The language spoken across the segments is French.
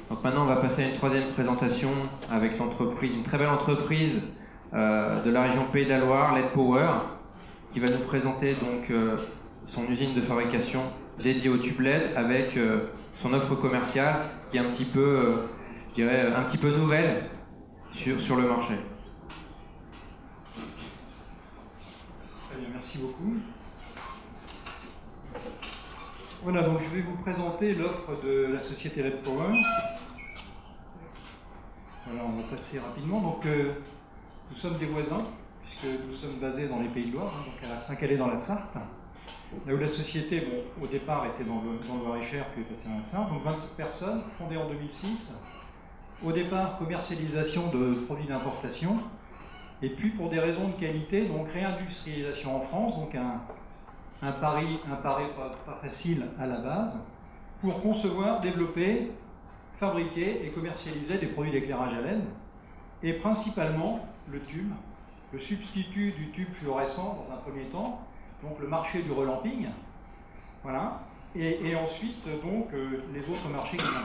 Donc maintenant, on va passer à une troisième présentation avec l'entreprise, une très belle entreprise de la région Pays de la Loire, LED Power, qui va nous présenter donc son usine de fabrication dédiée aux tubes LED avec son offre commerciale qui est un petit peu, je dirais, un petit peu nouvelle sur le marché. Très bien, merci beaucoup. Voilà, donc je vais vous présenter l'offre de la société LED Power. Voilà, on va passer rapidement. Donc, nous sommes des voisins, puisque nous sommes basés dans les Pays de Loire, donc à Saint-Calais dans la Sarthe. Là où la société, bon, au départ, était dans le Loir-et-Cher, puis est passée dans la Sarthe. Donc 27 personnes, fondée en 2006. Au départ, commercialisation de produits d'importation. Et puis, pour des raisons de qualité, donc réindustrialisation en France, donc un pari pas facile à la base, pour concevoir, développer, fabriquer et commercialiser des produits d'éclairage à LED, et principalement le tube, le substitut du tube fluorescent dans un premier temps, donc le marché du relamping, voilà, et ensuite donc les autres marchés qui viennent.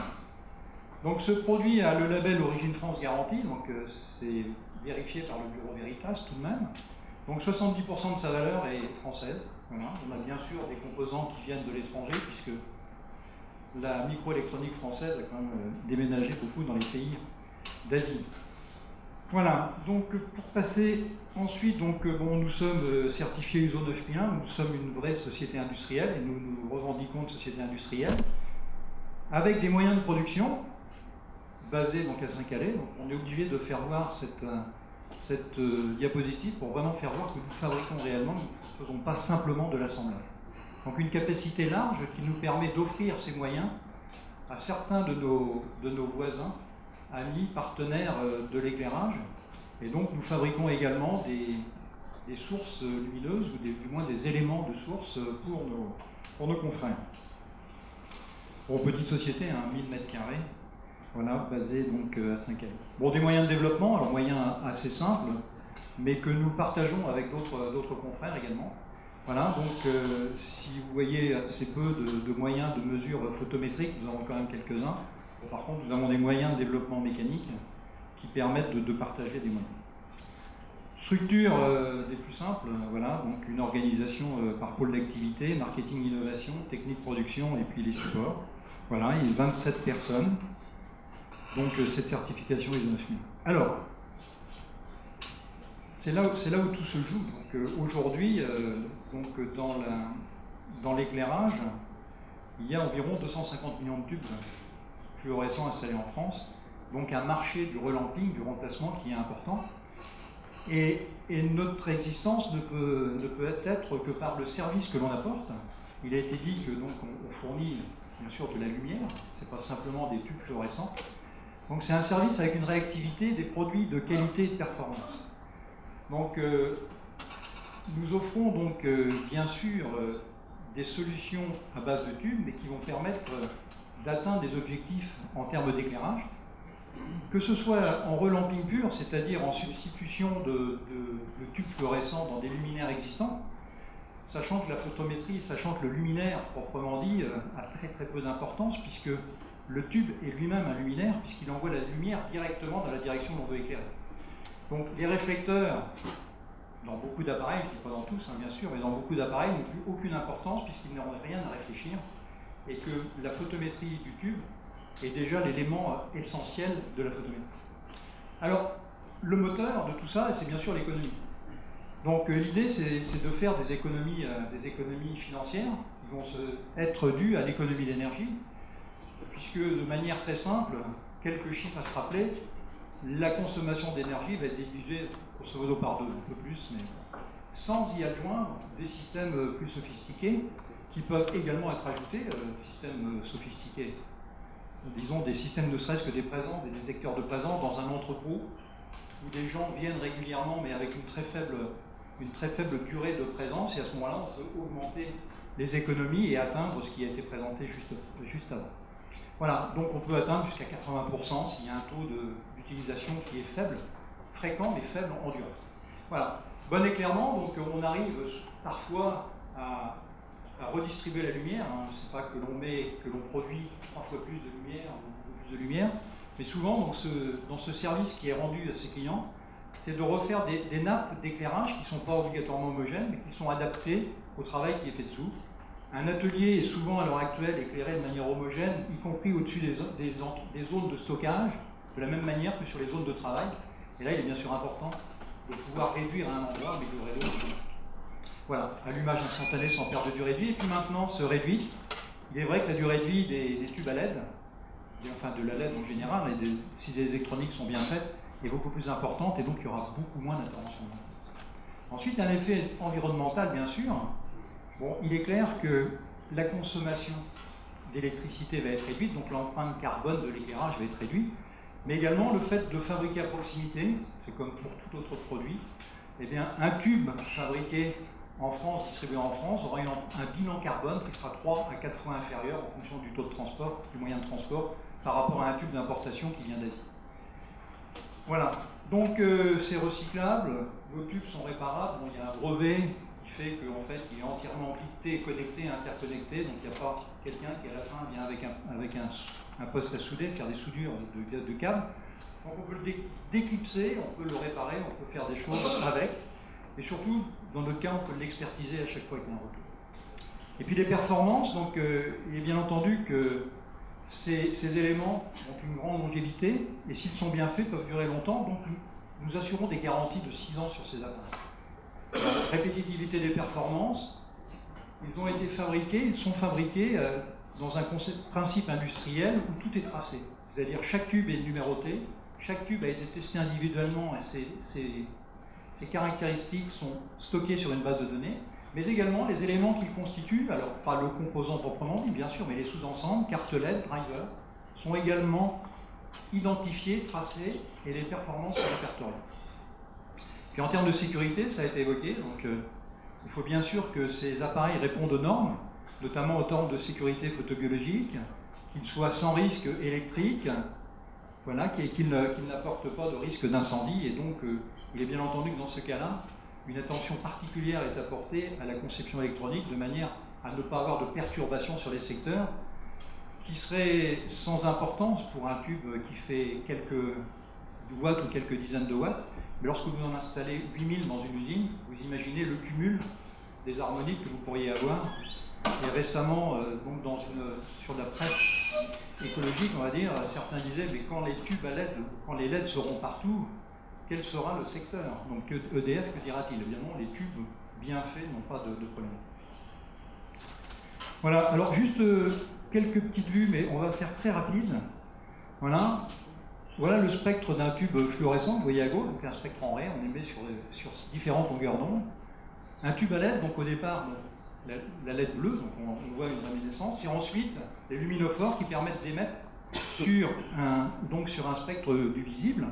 Donc ce produit a le label Origine France Garantie, donc c'est vérifié par le bureau Veritas tout de même. Donc 70% de sa valeur est française. Voilà. On a bien sûr des composants qui viennent de l'étranger, puisque la microélectronique française a quand même déménagé beaucoup dans les pays d'Asie. Voilà, donc pour passer ensuite, donc, bon, nous sommes certifiés ISO 9001, nous sommes une vraie société industrielle, et nous nous revendiquons de société industrielle, avec des moyens de production basés donc à Saint-Calais. Donc on est obligé de faire voir cette diapositive pour vraiment faire voir que nous fabriquons réellement, nous ne faisons pas simplement de l'assemblage. Donc une capacité large qui nous permet d'offrir ces moyens à certains de nos voisins, amis, partenaires de l'éclairage. Et donc nous fabriquons également des sources lumineuses, ou du moins des éléments de source pour nos confrères. Pour une petite société, 1000 m², voilà, basée donc à Saint-Calais. Bon, des moyens de développement, alors moyens assez simples, mais que nous partageons avec d'autres confrères également. Voilà, donc si vous voyez assez peu de moyens de mesure photométrique, nous en avons quand même quelques-uns. Par contre, nous avons des moyens de développement mécanique qui permettent de partager des moyens. Structure des plus simples, voilà, donc une organisation par pôle d'activité, marketing, innovation, technique, production et puis les supports. Voilà, il y a 27 personnes. Donc cette certification ISO 9000. Alors, c'est là où tout se joue. Donc aujourd'hui, dans l'éclairage, il y a environ 250 millions de tubes fluorescents installés en France. Donc un marché du relamping, du remplacement qui est important. Et notre existence ne peut être que par le service que l'on apporte. Il a été dit que donc on fournit bien sûr de la lumière, c'est pas simplement des tubes fluorescents. Donc c'est un service avec une réactivité des produits de qualité et de performance. Donc nous offrons donc bien sûr des solutions à base de tubes, mais qui vont permettre d'atteindre des objectifs en termes d'éclairage, que ce soit en relamping pur, c'est-à-dire en substitution de tubes fluorescents dans des luminaires existants, sachant que la photométrie, sachant que le luminaire proprement dit a très très peu d'importance, puisque le tube est lui-même un luminaire, puisqu'il envoie la lumière directement dans la direction où on veut éclairer. Donc les réflecteurs, dans beaucoup d'appareils, je ne dis pas dans tous bien sûr, mais dans beaucoup d'appareils n'ont plus aucune importance, puisqu'ils n'ont rien à réfléchir, et que la photométrie du tube est déjà l'élément essentiel de la photométrie. Alors, le moteur de tout ça, c'est bien sûr l'économie. Donc l'idée, c'est de faire des économies financières qui vont être dues à l'économie d'énergie, puisque de manière très simple, quelques chiffres à se rappeler, la consommation d'énergie va être divisée grosso modo par deux, un peu plus, mais sans y adjoindre des systèmes plus sophistiqués qui peuvent également être ajoutés, systèmes sophistiqués, disons des systèmes ne serait-ce que des présences, des détecteurs de présence dans un entrepôt où des gens viennent régulièrement mais avec une très faible durée de présence, et à ce moment-là on peut augmenter les économies et atteindre ce qui a été présenté juste avant. Voilà, donc on peut atteindre jusqu'à 80% s'il y a un taux d'utilisation qui est faible, fréquent mais faible en durée. Voilà, bon éclairement, donc on arrive parfois à à redistribuer la lumière. Hein. C'est pas que l'on produit 3 fois plus de lumière ou plus de lumière, mais souvent dans ce service qui est rendu à ses clients, c'est de refaire des nappes d'éclairage qui ne sont pas obligatoirement homogènes, mais qui sont adaptées au travail qui est fait dessous. Un atelier est souvent à l'heure actuelle éclairé de manière homogène, y compris au-dessus des zones de stockage, de la même manière que sur les zones de travail. Et là, il est bien sûr important de pouvoir réduire à un endroit, mais de réduire. Voilà, allumage instantané sans perte de durée de vie. Et puis maintenant, se réduit. Il est vrai que la durée de vie des tubes à LED, enfin de la LED en général, et si les électroniques sont bien faites, est beaucoup plus importante, et donc il y aura beaucoup moins d'intervention. Ensuite, un effet environnemental, bien sûr. Bon, il est clair que la consommation d'électricité va être réduite, donc l'empreinte carbone de l'éclairage va être réduite, mais également le fait de fabriquer à proximité, c'est comme pour tout autre produit, eh bien, un tube fabriqué en France, distribué en France, aura un bilan carbone qui sera 3 à 4 fois inférieur en fonction du taux de transport, du moyen de transport, par rapport à un tube d'importation qui vient d'Asie. Voilà, donc c'est recyclable, vos tubes sont réparables, bon, il y a un brevet qui fait qu'en fait il est entièrement encrypté, connecté, interconnecté, donc il n'y a pas quelqu'un qui à la fin vient avec un poste à souder, faire des soudures de câbles. Donc on peut le déclipser, on peut le réparer, on peut faire des choses avec, et surtout dans notre cas on peut l'expertiser à chaque fois qu'il y a un retour. Et puis les performances, donc il est bien entendu que ces éléments ont une grande longévité, et s'ils sont bien faits, peuvent durer longtemps, donc nous assurons des garanties de 6 ans sur ces appareils. La répétitivité des performances, ils sont fabriqués dans un principe industriel où tout est tracé. C'est-à-dire chaque tube est numéroté, chaque tube a été testé individuellement et ses caractéristiques sont stockées sur une base de données, mais également les éléments qu'ils constituent, alors pas le composant proprement dit bien sûr, mais les sous-ensembles, carte LED, driver, sont également identifiés, tracés, et les performances sont répertoriées. Puis en termes de sécurité, ça a été évoqué, donc il faut bien sûr que ces appareils répondent aux normes, notamment aux normes de sécurité photobiologique, qu'ils soient sans risque électrique, voilà, qu'ils n'apportent pas de risque d'incendie, et donc il est bien entendu que dans ce cas-là, une attention particulière est apportée à la conception électronique de manière à ne pas avoir de perturbations sur les secteurs qui seraient sans importance pour un tube qui fait quelques watts ou quelques dizaines de watts. Mais lorsque vous en installez 8000 dans une usine, vous imaginez le cumul des harmoniques que vous pourriez avoir. Et récemment, donc sur la presse écologique, on va dire, certains disaient mais quand les tubes à LED, quand les LED seront partout, quel sera le secteur? Donc EDF, que dira-t-il? Évidemment, les tubes bien faits n'ont pas de problème. Voilà, alors juste quelques petites vues, mais on va faire très rapide. Voilà. Voilà le spectre d'un tube fluorescent, vous voyez à gauche, donc un spectre en rayon, on émet sur différentes longueurs d'onde. Un tube à LED, donc au départ, la LED bleue, donc on voit une luminescence, et ensuite les luminophores qui permettent d'émettre sur un spectre du visible.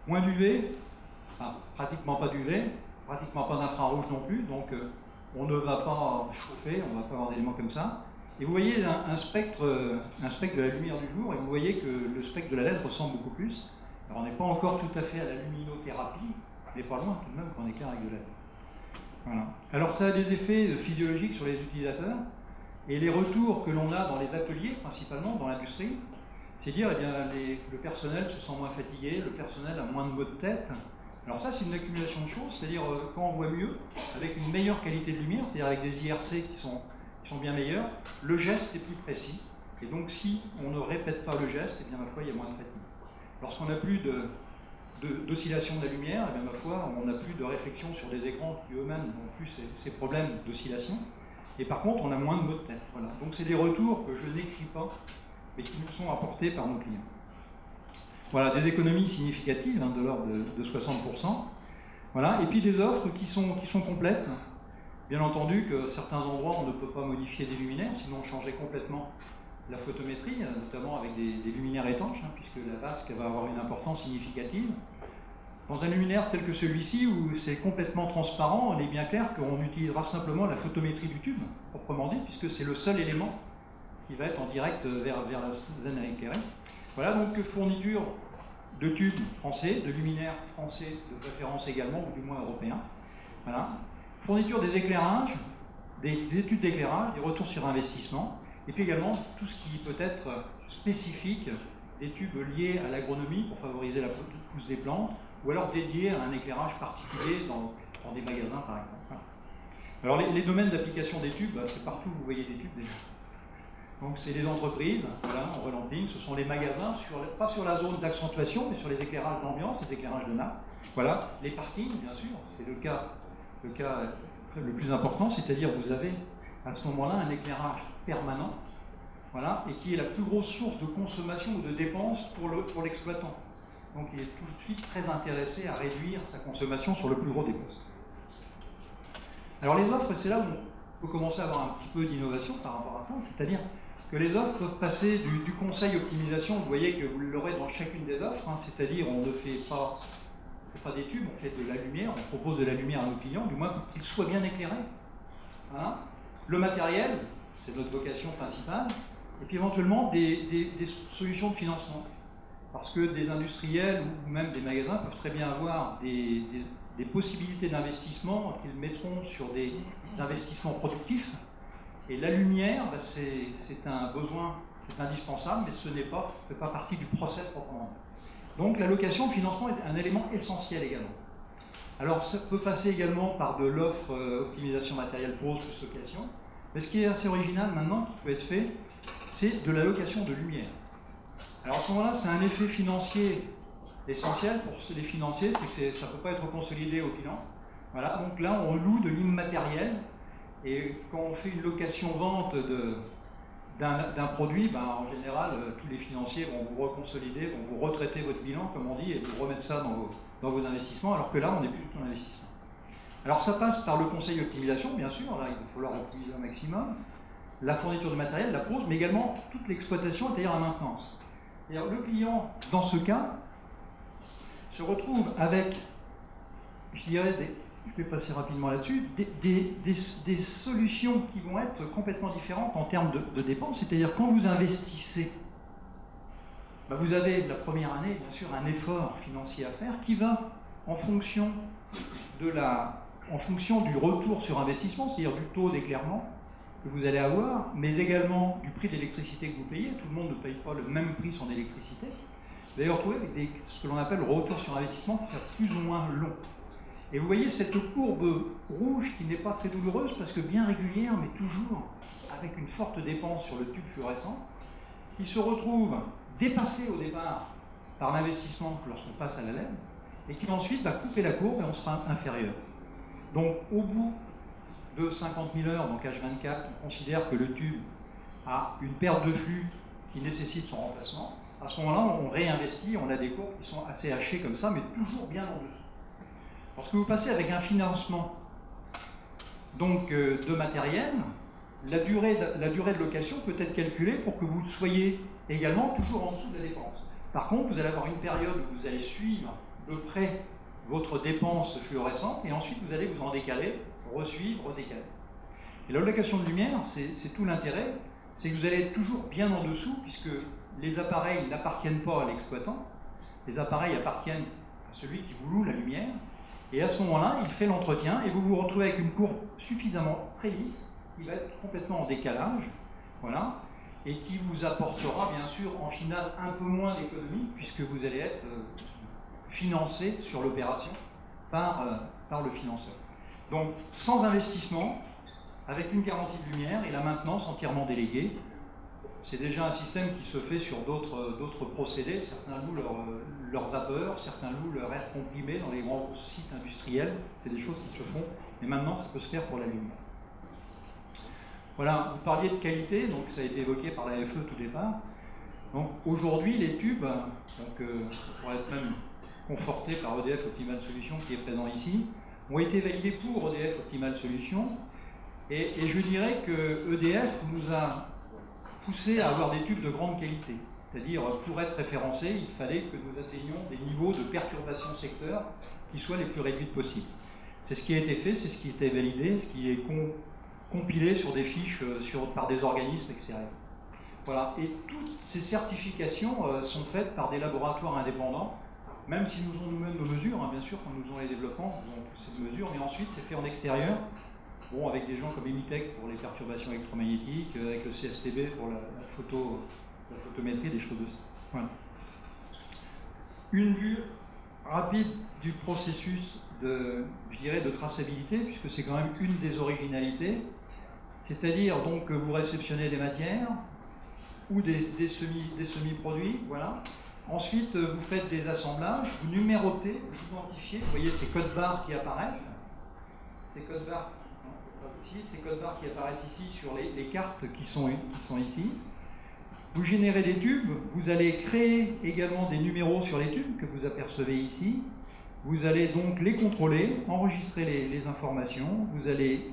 Moins d'UV, enfin, pratiquement pas d'UV, pratiquement pas d'infrarouge non plus, donc on ne va pas chauffer, on ne va pas avoir d'éléments comme ça. Et vous voyez un spectre de la lumière du jour, et vous voyez que le spectre de la LED ressemble beaucoup plus. Alors on n'est pas encore tout à fait à la luminothérapie, mais pas loin tout de même quand on éclaire avec de la LED. Voilà. Alors ça a des effets physiologiques sur les utilisateurs, et les retours que l'on a dans les ateliers, principalement dans l'industrie, c'est dire eh bien, le personnel se sent moins fatigué, le personnel a moins de maux de tête. Alors ça, c'est une accumulation de choses, c'est-à-dire quand on voit mieux, avec une meilleure qualité de lumière, c'est-à-dire avec des IRC qui sont bien meilleurs, le geste est plus précis. Et donc si on ne répète pas le geste, eh bien ma foi, il y a moins de fatigue. Lorsqu'on n'a plus d'oscillation de la lumière, eh bien ma foi, on n'a plus de réflexion sur les écrans qui eux-mêmes n'ont plus ces problèmes d'oscillation. Et par contre, on a moins de maux de tête. Voilà. Donc c'est des retours que je n'écris pas, mais qui nous sont apportés par nos clients. Voilà, des économies significatives, de l'ordre de 60%. Voilà, et puis des offres qui sont complètes. Bien entendu que certains endroits, on ne peut pas modifier des luminaires, sinon on changerait complètement la photométrie, notamment avec des luminaires étanches, puisque la vasque va avoir une importance significative. Dans un luminaire tel que celui-ci, où c'est complètement transparent, il est bien clair qu'on utilisera simplement la photométrie du tube, proprement dit, puisque c'est le seul élément qui va être en direct vers la zone éclairée. Voilà, donc fourniture de tubes français, de luminaires français de préférence également, ou du moins européens. Voilà. Fourniture des éclairages. des études d'éclairage, des retours sur investissement, et puis également tout ce qui peut être spécifique, d'études liées à l'agronomie pour favoriser la pousse des plantes, ou alors dédiées à un éclairage particulier dans des magasins par exemple. Alors les domaines d'application des tubes, c'est partout où vous voyez des tubes déjà. Donc c'est les entreprises, voilà, en relamping, ce sont les magasins, pas sur la zone d'accentuation, mais sur les éclairages d'ambiance, les éclairages de nappe. Voilà, les parkings, bien sûr, c'est le cas le plus important, c'est-à-dire vous avez à ce moment-là un éclairage permanent, voilà, et qui est la plus grosse source de consommation ou de dépenses pour l'exploitant. Donc il est tout de suite très intéressé à réduire sa consommation sur le plus gros des postes. Alors les offres, c'est là où on peut commencer à avoir un petit peu d'innovation par rapport à ça, c'est-à-dire que les offres peuvent passer du conseil optimisation, vous voyez que vous l'aurez dans chacune des offres, hein, c'est-à-dire on ne fait pas des tubes, on fait de la lumière, on propose de la lumière à nos clients, du moins qu'il soit bien éclairé. Voilà. Le matériel, c'est notre vocation principale, et puis éventuellement des solutions de financement. Parce que des industriels ou même des magasins peuvent très bien avoir des possibilités d'investissement qu'ils mettront sur des investissements productifs. Et la lumière, c'est un besoin, c'est indispensable, mais ce ne fait pas partie du process proprement. Donc la location, le financement est un élément essentiel également. Alors ça peut passer également par de l'offre optimisation matérielle pose plus location. Mais ce qui est assez original maintenant, qui peut être fait, c'est de la location de lumière. Alors à ce moment-là, c'est un effet financier essentiel pour les financiers, c'est que ça ne peut pas être consolidé au bilan. Voilà, donc là, on loue de l'immatériel, et quand on fait une location-vente d'un produit, en général, tous les financiers vont vous reconsolider, vont vous retraiter votre bilan, comme on dit, et vous remettre ça dans vos investissements, alors que là, on n'est plus du tout en investissement. Alors ça passe par le conseil d'optimisation, bien sûr, là, il va falloir optimiser au maximum, la fourniture de matériel, la pose, mais également toute l'exploitation, c'est-à-dire la maintenance. Et alors, le client, dans ce cas, se retrouve avec, je dirais, je vais passer rapidement là-dessus, des solutions qui vont être complètement différentes en termes de dépenses. C'est-à-dire quand vous investissez, vous avez la première année, bien sûr, un effort financier à faire qui va en fonction du retour sur investissement, c'est-à-dire du taux d'éclairement que vous allez avoir, mais également du prix d'électricité que vous payez. Tout le monde ne paye pas le même prix son électricité. Vous allez retrouver avec ce que l'on appelle le retour sur investissement qui sera plus ou moins long. Et vous voyez cette courbe rouge qui n'est pas très douloureuse parce que bien régulière, mais toujours avec une forte dépense sur le tube fluorescent, qui se retrouve dépassé au départ par l'investissement lorsqu'on passe à la LED, et qui ensuite va couper la courbe et on sera inférieur. Donc au bout de 50 000 heures, donc H24, on considère que le tube a une perte de flux qui nécessite son remplacement. À ce moment-là, on réinvestit, on a des courbes qui sont assez hachées comme ça, mais toujours bien en dessous. Lorsque vous passez avec un financement donc, de matériel, la durée de location peut être calculée pour que vous soyez également toujours en dessous de la dépense. Par contre, vous allez avoir une période où vous allez suivre de près votre dépense fluorescente et ensuite vous allez vous en décaler, resuivre, redécaler. Et la location de lumière, c'est tout l'intérêt, c'est que vous allez être toujours bien en dessous puisque les appareils n'appartiennent pas à l'exploitant, les appareils appartiennent à celui qui vous loue la lumière. Et à ce moment-là, il fait l'entretien et vous vous retrouvez avec une courbe suffisamment très lisse qui va être complètement en décalage, voilà, et qui vous apportera bien sûr en finale un peu moins d'économie puisque vous allez être financé sur l'opération par le financeur. Donc sans investissement, avec une garantie de lumière et la maintenance entièrement déléguée. C'est déjà un système qui se fait sur d'autres procédés. Certains louent leur vapeur, certains louent leur air comprimé dans les grands sites industriels. C'est des choses qui se font, mais maintenant ça peut se faire pour la lumière. Voilà, vous parliez de qualité, donc ça a été évoqué par la FE tout départ. Donc aujourd'hui, les tubes, pour être même confortés par EDF Optimal Solutions qui est présent ici, ont été validés pour EDF Optimal Solutions. Et je dirais que EDF nous a poussé à avoir des tubes de grande qualité. C'est-à-dire, pour être référencés, il fallait que nous atteignions des niveaux de perturbation secteur qui soient les plus réduits possibles. C'est ce qui a été fait, c'est ce qui a été validé, ce qui est compilé sur des fiches par des organismes extérieurs. Voilà. Et toutes ces certifications sont faites par des laboratoires indépendants, même si nous avons nous-mêmes nos mesures, hein, bien sûr, quand nous avons les développements, nous avons ces mesures, mais ensuite c'est fait en extérieur, bon, avec des gens comme Emitech pour les perturbations électromagnétiques, avec le CSTB pour la photométrie, des choses de ça. Voilà. Une vue rapide du processus de, je dirais, de traçabilité, puisque c'est quand même une des originalités. C'est-à-dire donc que vous réceptionnez des matières ou des semi-produits, voilà. Ensuite, vous faites des assemblages, vous numérotez, vous identifiez, vous voyez ces codes barres qui apparaissent, ces codes barres qui apparaissent ici sur les cartes qui sont ici. Vous générez des tubes, vous allez créer également des numéros sur les tubes que vous apercevez ici. Vous allez donc les contrôler, enregistrer les informations, vous allez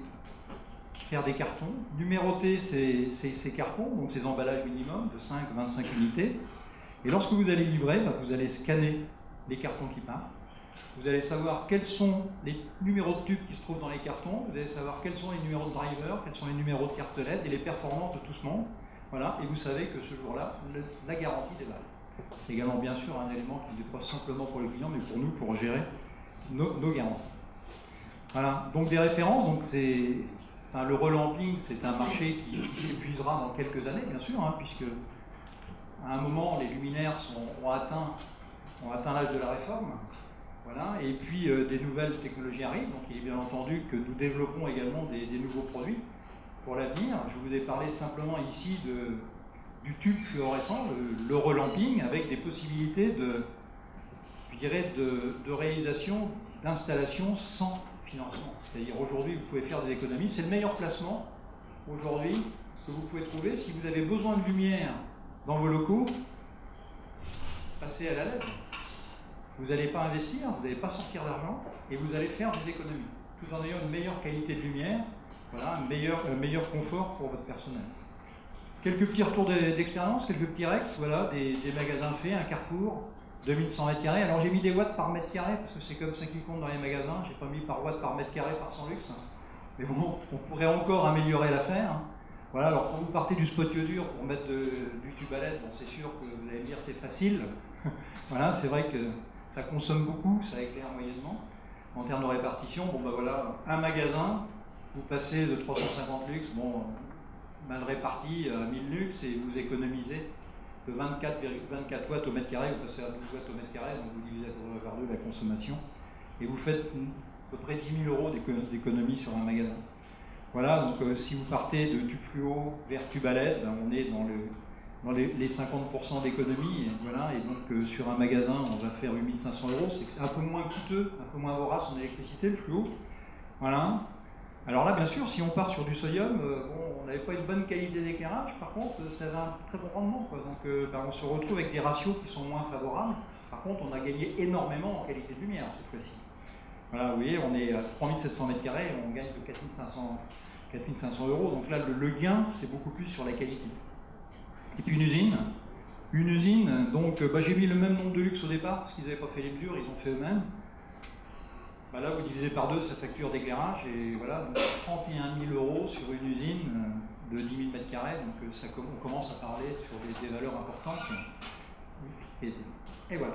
faire des cartons, numéroter ces cartons, donc ces emballages minimum de 5-25 unités. Et lorsque vous allez livrer, vous allez scanner les cartons qui partent. Vous allez savoir quels sont les numéros de tubes qui se trouvent dans les cartons. Vous allez savoir quels sont les numéros de driver, quels sont les numéros de carte LED et les performances de tout ce monde. Voilà. Et vous savez que ce jour-là, la garantie démarre. C'est également bien sûr un élément qui n'est pas simplement pour le client, mais pour nous, pour gérer nos garanties. Voilà. Donc des références. Donc le relamping, c'est un marché qui s'épuisera dans quelques années, bien sûr, hein, puisque à un moment, les luminaires ont atteint l'âge de la réforme. Voilà. Et puis, des nouvelles technologies arrivent. Donc, il est bien entendu que nous développons également des nouveaux produits pour l'avenir. Je vous ai parlé simplement ici du tube fluorescent, le relamping, avec des possibilités de réalisation d'installations sans financement. C'est-à-dire, aujourd'hui, vous pouvez faire des économies. C'est le meilleur placement, aujourd'hui, que vous pouvez trouver. Si vous avez besoin de lumière dans vos locaux, passez à la LED. Vous n'allez pas investir, vous n'allez pas sortir d'argent et vous allez faire des économies, tout en ayant une meilleure qualité de lumière, voilà, un meilleur confort pour votre personnel. Quelques petits retours d'expérience, quelques petits rex, voilà, des magasins faits, un Carrefour, 2100 m². Alors j'ai mis des watts par mètre carré, parce que c'est comme ça qu'ils comptent dans les magasins, j'ai pas mis par watt par mètre carré par 100 lux. Mais bon, on pourrait encore améliorer l'affaire. Voilà, alors quand vous partez du spot dur pour mettre du tube à LED, bon, c'est sûr que vous allez me dire c'est facile. Voilà, c'est vrai que ça consomme beaucoup, ça éclaire moyennement. En termes de répartition, bon bah voilà, un magasin, vous passez de 350 lux, bon, mal réparti à 1000 lux et vous économisez de 24 watts au mètre carré, vous passez à 12 watts au mètre carré, donc vous divisez par 2 la consommation et vous faites à peu près 10 000 € d'économie sur un magasin. Voilà, donc si vous partez de tube fluo vers tube à LED, ben, on est dans les 50% d'économie, voilà, et donc sur un magasin, on va faire 8 500 €, c'est un peu moins coûteux, un peu moins vorace en électricité, le fluo. Voilà. Alors là, bien sûr, si on part sur du sodium, bon, on n'avait pas une bonne qualité d'éclairage, par contre, ça a un très bon rendement, quoi. Donc ben, on se retrouve avec des ratios qui sont moins favorables. Par contre, on a gagné énormément en qualité de lumière cette fois-ci. Voilà, vous voyez, on est à 3700 m², on gagne de 4500 €. Donc là, le gain, c'est beaucoup plus sur la qualité. Et puis une usine, donc bah, j'ai mis le même nombre de luxe au départ, parce qu'ils n'avaient pas fait les mesures, ils ont fait eux-mêmes. Bah, là, vous divisez par 2 sa facture d'éclairage, et voilà, donc 31 000 € sur une usine de 10 000 m², donc ça, on commence à parler sur des valeurs importantes. Et voilà.